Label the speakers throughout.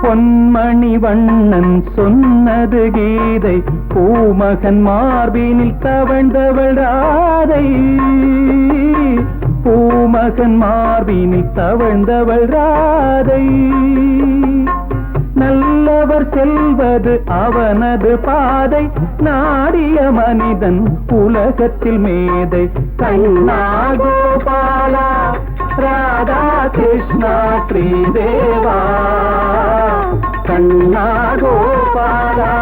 Speaker 1: பொன்மணி வண்ணன் சொன்னது கீதை, பூமகன் மார்பினில் தவழ்ந்தவள் ராதை. பூமகன் மார்பினில் தவழ்ந்தவள் ராதை. நல்லவர் செல்வது அவனது பாதை, நாடிய மனிதன் உலகத்தில் மேதை. கண்ணா கோபாலா ராதா கிருஷ்ணா ஸ்ரீதேவா. கண்ணா கோபாலா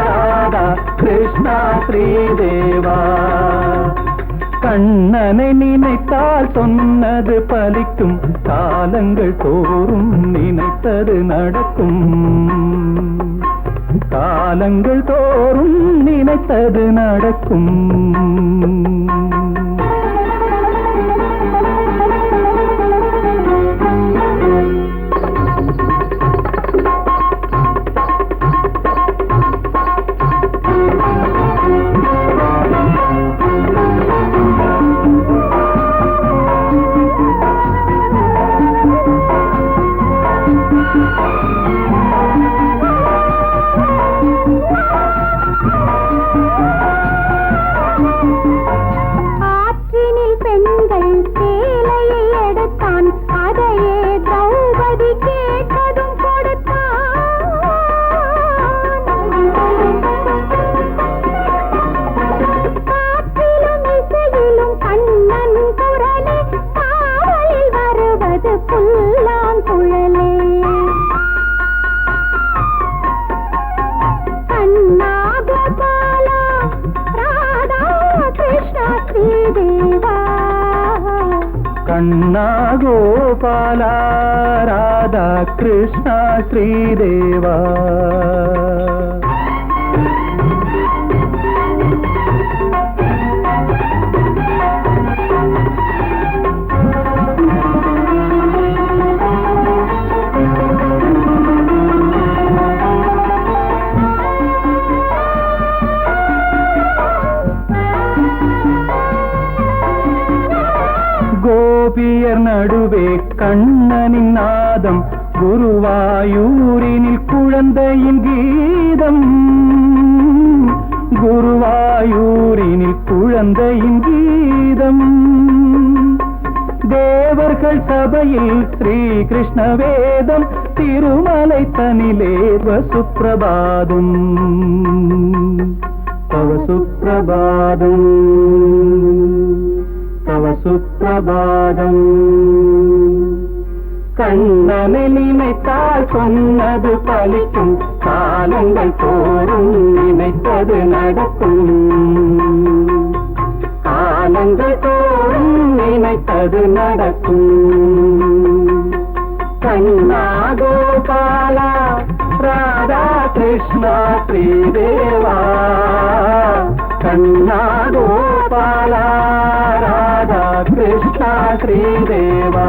Speaker 1: ராதா கிருஷ்ணா ஸ்ரீதேவா. கண்ணனை நினைத்தால் சொன்னது பலிக்கும், காலங்கள் தோறும் நினைத்தது நடக்கும். காலங்கள் தோறும் நினைத்தது நடக்கும்.
Speaker 2: ஆற்றினில் பெண்கள் சேலையை எடுத்தான், அதையே திரௌபதி கேட்டதும் கொடுத்தான். காற்றிலும் இசையிலும் கண்ணன் குரலே, காவலில் வருவது புல்லாங்குழலே. கண்ணா கோபாலா ராதா கிருஷ்ணா ஸ்ரீதேவா.
Speaker 1: கண்ணா கோபாலா ராதா கிருஷ்ணா ஸ்ரீதேவா. கோபியர் நடுவே கண்ணனின் நாதம், குருவாயூரினில் குழந்தையின் கீதம். குருவாயூரினில் குழந்தையின் கீதம். தேவர்கள் சபையில் ஸ்ரீ கிருஷ்ண வேதம், திருமலை தனிலே சுப்பிரபாதம். தவ சுப்பிரபாதம் தவ சுப்பிரபாதம். கண்ணனை நினைத்தால் சொன்னது பலிக்கும், காலங்கள் தோறும் நினைத்தது நடக்கும். காலங்கள் தோறும் நினைத்தது நடக்கும். கண்ணா கோபாலா ராதா கிருஷ்ணா ஸ்ரீதேவா. கண்ணா கோபாலா ராதா கிருஷ்ணா ஸ்ரீதேவா.